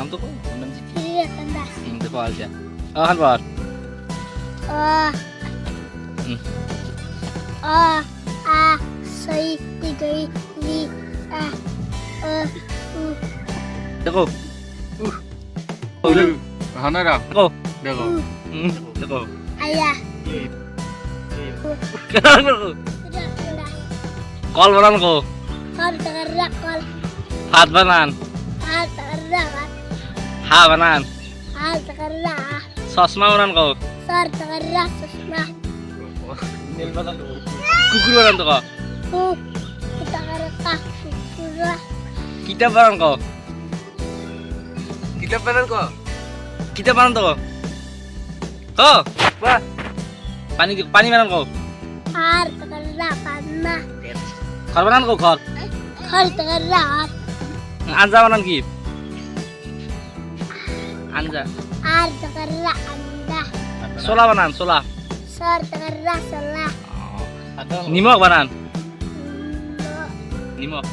নাম তো কো নাম জি Tidak tanda. দেখো আলজা আহান বার Oh. Hmm. Oh. Ah. Sai. Tigai. Li. Ah. দেখো হানারা দেখো দেখো দেখো Ayah. কেন দেখো Tidak tanda. কল বানান কো Kal tergerak kal. হাত বানান Kal tergerak kal. হা বানান Kal tergerak. চশমা বানান কো Sar tergerak susma. কুকুর বানান তো কো Kita kerekah kurang. কিতাব বানান কো কিতাব বানান কো কিতাব বানান তো কো কো বাহ পানি পানি বানান কো Kal tergerak panah. ঘর বানান কো ঘর Kal tergerak. আঞ্জা বানান কি আঞ্জা Kal tergerak anda. ছোলা বানান ছোলা Sar tergerak salah. নিমখ বানান নিমখ